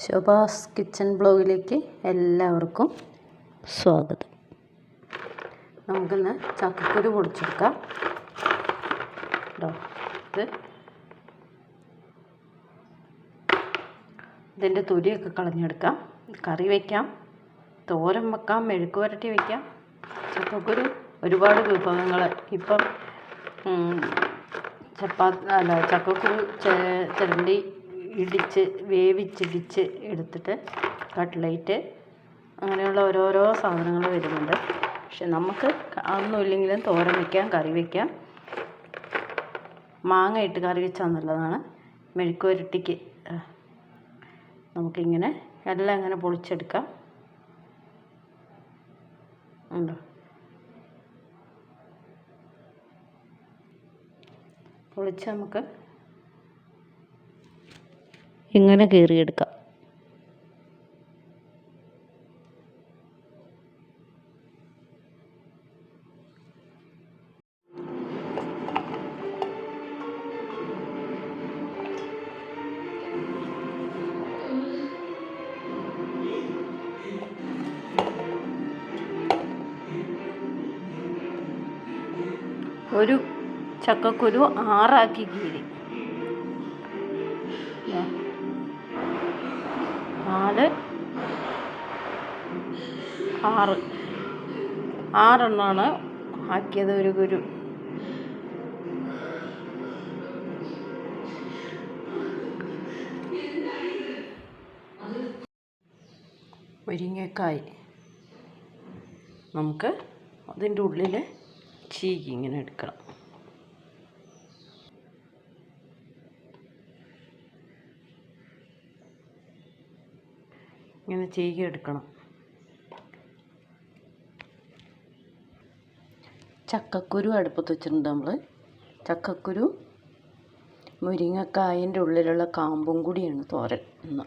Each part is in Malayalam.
ശോഭാസ് കിച്ചൺ ബ്ലോഗിലേക്ക് എല്ലാവർക്കും സ്വാഗതം. നമുക്കിന്ന് ചക്കക്കുരു പൊടിച്ചെടുക്കാം കേട്ടോ. ഇതിൻ്റെ തൊലിയൊക്കെ കളഞ്ഞെടുക്കാം. കറി വയ്ക്കാം, തോരൻ വെക്കാം, മെഴുക്ക് പുരട്ടി വയ്ക്കാം. ചക്കക്കുരു ഒരുപാട് വിഭവങ്ങൾ ഇപ്പം ചക്കക്കുരു ചിരണ്ടി ഇടിച്ച് വേവിച്ചിടിച്ച് എടുത്തിട്ട് കട്ട്ലേറ്റ് അങ്ങനെയുള്ള ഓരോരോ സാധനങ്ങൾ വരുന്നുണ്ട്. പക്ഷെ നമുക്ക് അതൊന്നും ഇല്ലെങ്കിലും തോരൻ വയ്ക്കാം, കറി വയ്ക്കാം. മാങ്ങ ഇട്ട് കറി വെച്ചാൽ നല്ലതാണ്. മെഴുക്ക് പുരട്ടിക്ക് നമുക്കിങ്ങനെ എല്ലാം ഇങ്ങനെ പൊളിച്ചെടുക്കാം. ഉണ്ടോ, പൊളിച്ച് നമുക്ക് ഇങ്ങനെ കീറിയെടുക്കാം. ഒരു ചക്കക്കുരു 6 ആക്കി കീറി. 6 ആക്കിയത് ഒരു കുരു. മുരിങ്ങക്കായ് നമുക്ക് അതിൻ്റെ ഉള്ളിൽ ചീകി ഇങ്ങനെ എടുക്കണം. ഇങ്ങനെ ചീകി എടുക്കണം. ചക്കക്കുരു അടുപ്പത്ത് വെച്ചിട്ടുണ്ട് നമ്മൾ. ചക്കക്കുരു മുരിങ്ങക്കായൻ്റെ ഉള്ളിലുള്ള കാമ്പും കൂടിയാണ് തോരൻ ഇന്ന്.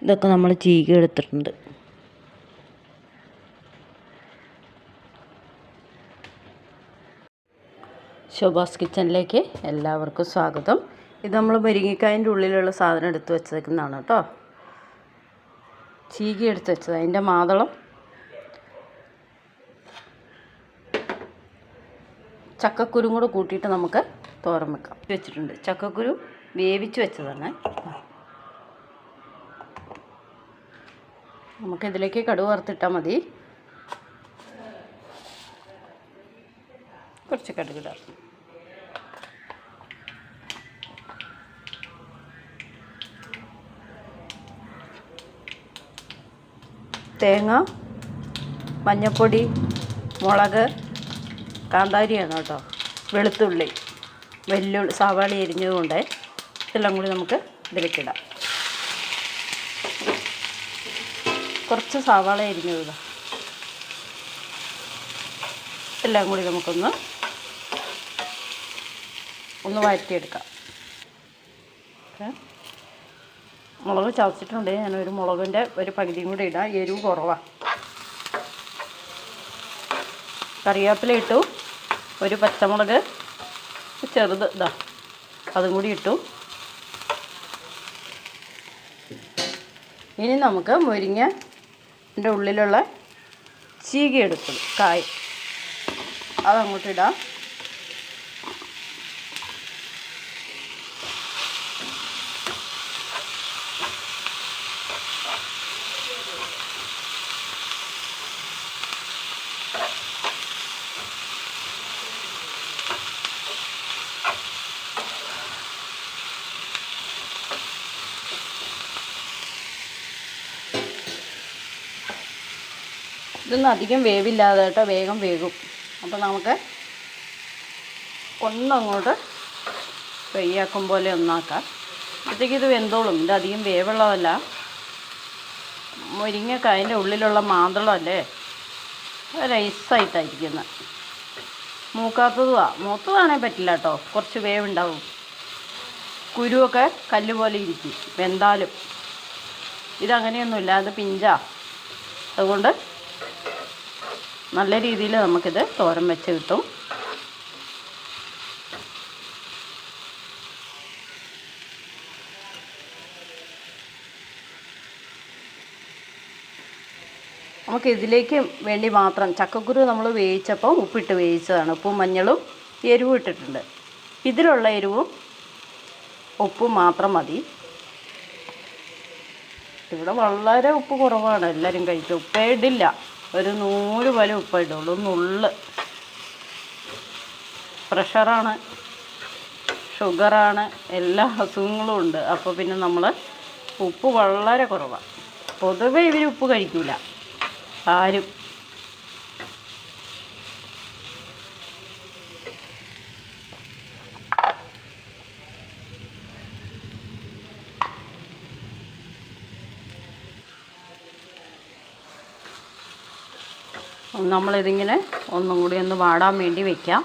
ഇതൊക്കെ നമ്മൾ ചീകി എടുത്തിട്ടുണ്ട്. ശോഭാസ് കിച്ചണിലേക്ക് എല്ലാവർക്കും സ്വാഗതം. ഇത് നമ്മൾ മുരിങ്ങക്കായൻ്റെ ഉള്ളിലുള്ള സാധനം എടുത്ത് വെച്ചേക്കുന്നതാണ് കേട്ടോ. ചീകി എടുത്ത് വെച്ചത്. അതിൻ്റെ മാതളം ചക്കക്കുരും കൂടെ കൂട്ടിയിട്ട് നമുക്ക് തോരൻ വെക്കാം. വെച്ചിട്ടുണ്ട്. ചക്കക്കുരു വേവിച്ച് വെച്ചതാണ്. നമുക്കിതിലേക്ക് കടുക് വറുത്തിട്ടാൽ മതി. കുറച്ച് കടുകിടാം. തേങ്ങ, മഞ്ഞൾപ്പൊടി, മുളക്, കാന്താരിയാണ് കേട്ടോ, വെളുത്തുള്ളി, വെല്ലുള്ളി, സവാള എരിഞ്ഞതുകൊണ്ട് ഇതെല്ലാം കൂടി നമുക്ക് ഇതിലേക്കിടാം. കുറച്ച് സവാള എരിഞ്ഞത് എല്ലാം കൂടി നമുക്കൊന്ന് വഴറ്റിയെടുക്കാം. മുളക് ചതച്ചിട്ടുണ്ട്. ഞാനൊരു മുളകിൻ്റെ ഒരു പകുതിയും കൂടി ഇടാം. എരിവ് കുറവാണ്. കറിവേപ്പില ഇട്ടു. ഒരു പച്ചമുളക് ചെറുത് അതും കൂടി ഇട്ടു. ഇനി നമുക്ക് മുരിങ്ങൻ്റെ ഉള്ളിലുള്ള ചീകി എടുക്കും കായ് അതങ്ങോട്ടിടാം. ഇതൊന്നും അധികം വേവില്ലാതെ കേട്ടോ, വേഗം വേകും. അപ്പോൾ നമുക്ക് ഒന്നങ്ങോട്ട് ഫ്രൈയാക്കും പോലെ ഒന്നാക്കാം. അപ്പോഴത്തേക്ക് ഇത് വെന്തോളും. ഇത് അധികം വേവുള്ളതല്ല. മുരിങ്ങക്കായൻ്റെ ഉള്ളിലുള്ള മാന്തളമല്ലേ നൈസായിട്ടായിരിക്കുന്നത്. മൂക്കാത്തതുമാണ്, മൂത്തതാണെങ്കിൽ പറ്റില്ല കേട്ടോ, കുറച്ച് വേവുണ്ടാവും. കുരുവൊക്കെ കല്ല് പോലെ ഇരിക്കും വെന്താലും. ഇതങ്ങനെയൊന്നുമില്ല, അത് പിഞ്ചാ. അതുകൊണ്ട് നല്ല രീതിയിൽ നമുക്കിത് തോരൻ വെച്ച് കിട്ടും. നമുക്ക് ഇതിലേക്ക് വേണ്ടി മാത്രം ചക്കക്കുരു നമ്മൾ വേവിച്ചപ്പോൾ ഉപ്പിട്ട് വേവിച്ചതാണ്. ഉപ്പും മഞ്ഞളും എരിവും ഇട്ടിട്ടുണ്ട്. ഇതിലുള്ള എരിവും ഉപ്പും മാത്രം മതി. ഇവിടെ വളരെ ഉപ്പ് കുറവാണ്, എല്ലാവരും കഴിക്കുക. ഉപ്പേ ഇടില്ല, ഒരു 100 പോലെ ഉപ്പേ ഇടുള്ളൂ. നുള്ള്. പ്രഷറാണ്, ഷുഗറാണ്, എല്ലാ അസുഖങ്ങളും ഉണ്ട്. അപ്പോൾ പിന്നെ നമ്മൾ ഉപ്പ് വളരെ കുറവാണ്. പൊതുവേ ഇവർ ഉപ്പ് കഴിക്കില്ല ആരും. നമ്മളിതിങ്ങനെ ഒന്നും കൂടി ഒന്ന് വാടാൻ വേണ്ടി വയ്ക്കാം.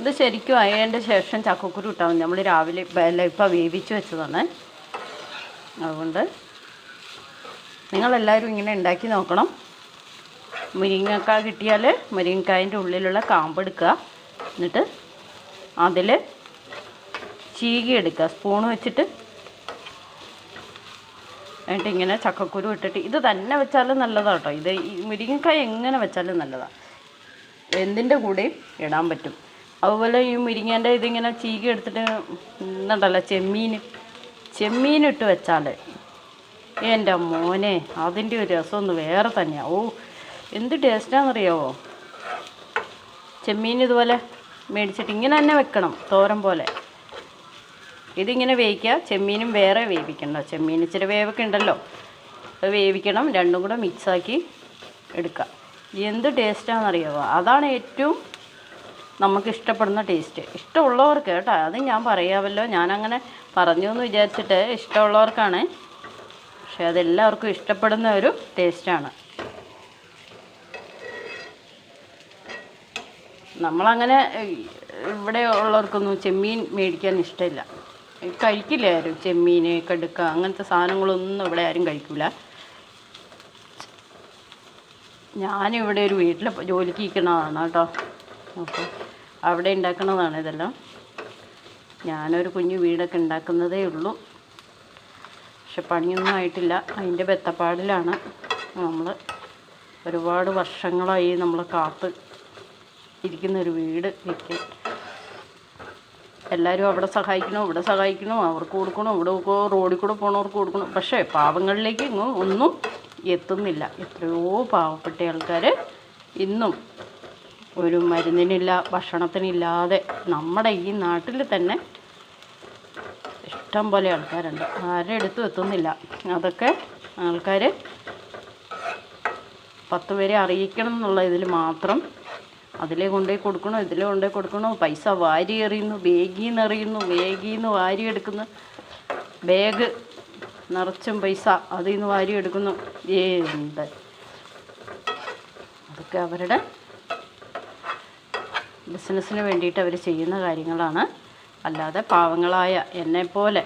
ഇത് ശരിക്കും ആയതിൻ്റെ ശേഷം ചക്കക്കുരു ഇട്ടാൽ മതി. നമ്മൾ രാവിലെ ഇപ്പം വേവിച്ച് വെച്ചതാണ്. അതുകൊണ്ട് നിങ്ങളെല്ലാവരും ഇങ്ങനെ ഉണ്ടാക്കി നോക്കണം. മുരിങ്ങക്കായ കിട്ടിയാൽ മുരിങ്ങക്കായൻ്റെ ഉള്ളിലുള്ള കാമ്പ് എടുക്കുക, എന്നിട്ട് അതിൽ ചീകി എടുക്കുക സ്പൂൺ വെച്ചിട്ട്. എന്നിട്ട് ഇങ്ങനെ ചക്കക്കുരു ഇട്ടിട്ട് ഇത് തന്നെ വെച്ചാലും നല്ലതാണ് കേട്ടോ. ഇത് ഈ മുരിങ്ങക്കായ എങ്ങനെ വെച്ചാലും നല്ലതാണ്, എന്തിൻ്റെ കൂടെയും ഇടാൻ പറ്റും. അതുപോലെ ഈ മുരിങ്ങേൻ്റെ ഇതിങ്ങനെ ചീകി എടുത്തിട്ട് എന്നുണ്ടല്ലോ ചെമ്മീനിട്ട് വെച്ചാൽ എൻ്റെ മോനെ അതിൻ്റെ ഒരു രസമൊന്ന് വേറെ തന്നെയാണ്. ഓ എന്ത് ടേസ്റ്റാണെന്നറിയാമോ. ചെമ്മീൻ ഇതുപോലെ മേടിച്ചിട്ട് ഇങ്ങനെ തന്നെ വെക്കണം, തോരൻ പോലെ. ഇതിങ്ങനെ വേവിക്കുക, ചെമ്മീനും വേറെ വേവിക്കണ്ട. ചെമ്മീൻ ഇച്ചിരി വേവൊക്കെ ഉണ്ടല്ലോ, അത് വേവിക്കണം. രണ്ടും കൂടെ മിക്സാക്കി എടുക്കുക. എന്ത് ടേസ്റ്റാണെന്നറിയാമോ. അതാണ് ഏറ്റവും നമുക്ക് ഇഷ്ടപ്പെടുന്ന ടേസ്റ്റ്. ഇഷ്ടമുള്ളവർക്ക് കേട്ടോ, അത് ഞാൻ പറയാമല്ലോ, ഞാനങ്ങനെ പറഞ്ഞു എന്ന് വിചാരിച്ചിട്ട് ഇഷ്ടമുള്ളവർക്കാണ്. പക്ഷെ അതെല്ലാവർക്കും ഇഷ്ടപ്പെടുന്ന ഒരു ടേസ്റ്റാണ്. നമ്മളങ്ങനെ ഇവിടെ ഉള്ളവർക്കൊന്നും ചെമ്മീൻ മേടിക്കാൻ ഇഷ്ടമില്ല, കഴിക്കില്ല ആരും. ചെമ്മീൻ, കടുക്ക അങ്ങനത്തെ സാധനങ്ങളൊന്നും ഇവിടെ ആരും കഴിക്കില്ല. ഞാനിവിടെ ഒരു വീട്ടിൽ ജോലിക്ക് ഇരിക്കുന്നതാണ് കേട്ടോ. അപ്പോൾ അവിടെ ഉണ്ടാക്കുന്നതാണ് ഇതെല്ലാം. ഞാനൊരു കുഞ്ഞു വീടൊക്കെ ഉണ്ടാക്കുന്നതേ ഉള്ളൂ, പക്ഷെ പണിയൊന്നും ആയിട്ടില്ല. അതിൻ്റെ ബെത്തപ്പാടിലാണ് നമ്മൾ. ഒരുപാട് വർഷങ്ങളായി നമ്മൾ കാത്ത് ഇരിക്കുന്നൊരു വീട് വയ്ക്കാൻ. എല്ലാവരും അവിടെ സഹായിക്കണം, ഇവിടെ സഹായിക്കണം, അവർക്ക് കൊടുക്കണം, ഇവിടെ റോഡിൽ കൂടെ പോകണവർക്ക് കൊടുക്കണം. പക്ഷേ പാവങ്ങളിലേക്ക് ഒന്നും എത്തുന്നില്ല. എത്രയോ പാവപ്പെട്ട ആൾക്കാർ ഇന്നും ഒരു മരുന്നിനില്ല, ഭക്ഷണത്തിനില്ലാതെ നമ്മുടെ ഈ നാട്ടിൽ തന്നെ ഇഷ്ടം പോലെ ആൾക്കാരുണ്ട്. ആരുടെ അടുത്തും എത്തുന്നില്ല. അതൊക്കെ ആൾക്കാർ 10 പേരെ അറിയിക്കണം എന്നുള്ള ഇതിൽ മാത്രം അതിലേ കൊണ്ടുപോയി കൊടുക്കണോ, ഇതിലേ കൊണ്ടുപോയി കൊടുക്കണോ. പൈസ വാരി എറിയുന്നു, വേഗീന്ന് വാരി എടുക്കുന്നു. ബാഗ് നിറച്ചും പൈസ അതിൽ നിന്ന് വാരി എടുക്കുന്നു. എന്ത് അതൊക്കെ അവരുടെ ബിസിനസ്സിന് വേണ്ടിയിട്ട് അവർ ചെയ്യുന്ന കാര്യങ്ങളാണ്. അല്ലാതെ പാവങ്ങളായ എന്നെപ്പോലെ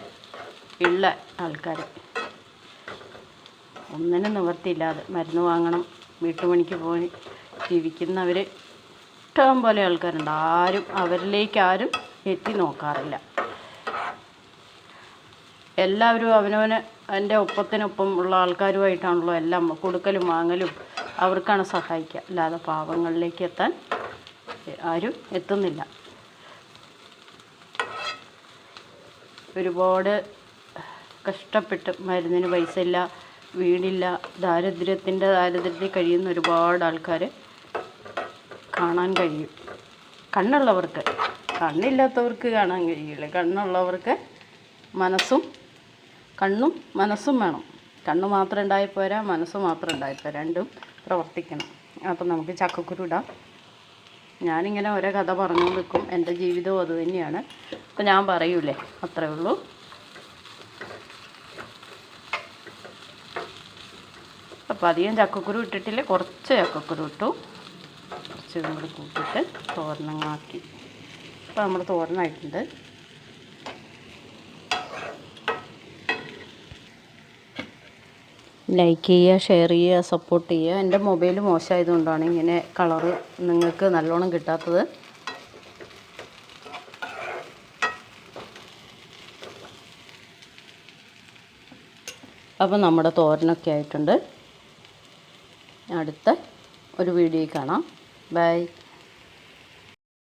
ഉള്ള ആൾക്കാർ ഒന്നിനും നിവർത്തിയില്ലാതെ മരുന്ന് വാങ്ങണം, വീട്ടുപണിക്ക് പോയി ജീവിക്കുന്നവർ ഇഷ്ടം പോലെ ആൾക്കാരുണ്ട്. അവരിലേക്ക് ആരും എത്തി നോക്കാറില്ല. എല്ലാവരും അവനവന് എൻ്റെ ഒപ്പത്തിനൊപ്പം ഉള്ള ആൾക്കാരുമായിട്ടാണല്ലോ എല്ലാം കൊടുക്കലും വാങ്ങലും. അവർക്കാണ് സഹായിക്കുക, അല്ലാതെ പാവങ്ങളിലേക്ക് എത്താൻ ആരും എത്തുന്നില്ല. ഒരുപാട് കഷ്ടപ്പെട്ട് മരുന്നിന് പൈസ ഇല്ല, വീടില്ല, ദാരിദ്ര്യത്തിൽ കഴിയുന്ന ഒരുപാട് ആൾക്കാർ കാണാൻ കഴിയും. കണ്ണുള്ളവർക്ക്. കണ്ണില്ലാത്തവർക്ക് കാണാൻ കഴിയില്ല. കണ്ണുള്ളവർക്ക് കണ്ണും മനസ്സും വേണം. കണ്ണ് മാത്രം ഉണ്ടായി പോരാ, മനസ്സ് മാത്രം ഉണ്ടായി പോരാ, രണ്ടും പ്രവർത്തിക്കണം. അപ്പം നമുക്ക് ചക്കക്കുരു ഇടാം. ഞാനിങ്ങനെ ഓരോ കഥ പറഞ്ഞു നിൽക്കും. എൻ്റെ ജീവിതവും അത് തന്നെയാണ്. അപ്പോൾ ഞാൻ പറയൂലേ, അത്രേ ഉള്ളൂ. അപ്പോൾ അധികം ചക്കക്കുരു ഇട്ടിട്ടില്ല, കുറച്ച് ചക്കക്കുരു ഇട്ടു. കുറച്ച് കൂടി കൂട്ടിയിട്ട് തോരനങ്ങാക്കി. അപ്പോൾ നമ്മൾ തോരനായിട്ടുണ്ട്. ലൈക്ക് ചെയ്യുക, ഷെയർ ചെയ്യുക, സപ്പോർട്ട് ചെയ്യുക. എൻ്റെ മൊബൈൽ മോശമായതുകൊണ്ടാണ് ഇങ്ങനെ കളറ് നിങ്ങൾക്ക് നല്ലോണം കിട്ടാത്തത്. അപ്പോൾ നമ്മുടെ തോരനൊക്കെ ആയിട്ടുണ്ട്. അടുത്ത ഒരു വീഡിയോയിൽ കാണാം. ബൈ.